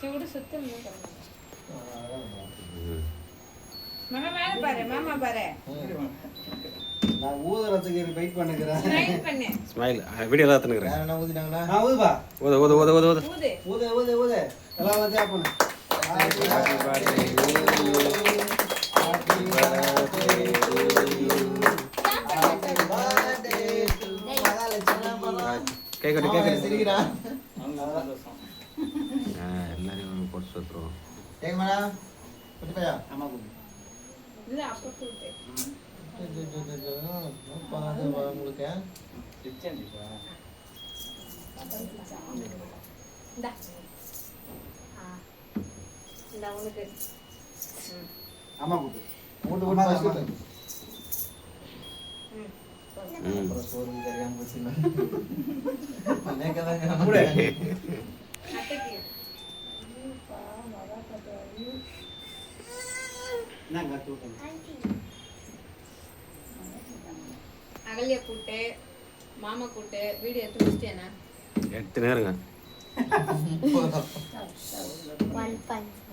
சூடு சுத்தம் மாமா மேல பாரு மாமா பாரு நான் ஊதுறதுக்கு வெயிட் பண்ணுகிறேன் ஸ்மைல் பண்ணு ஸ்மைல் வீடியோ எல்லாம் எடுத்துக்கிறேன் என்ன ஊதினாங்களா நான் ஊதுபா ஊது ஊது ஊது ஊது ஊது ஊது ஊது ஊது ஊது எல்லாம் ஊது அப்பன happy birthday to you happy birthday to you happy birthday to Mahalakshmi cake cut cake cut சிரிக்கிறா எல்லாரும் போட்டு சுத்துறோம் கேக் மனா குட்டியா அம்மா குட்டி இல்ல அப்ப கூட்டு பாது உங்களுக்கு இந்தா இந்த உனக்கு அம்மா குட்டி ஓட்டு ஓட்டு ஃபர்ஸ்ட் அப்புறம் சோறு தெரியாம போச்சுன்னா நேக்கதான் கூட அத்தைக்கு நான் கட்டுட்டேன் அகல்யா கூட்டு மாமா கூட்டு வீடியோ எடுத்து முடிச்சிட்டேனா எடுத்து நேருங்க One punch.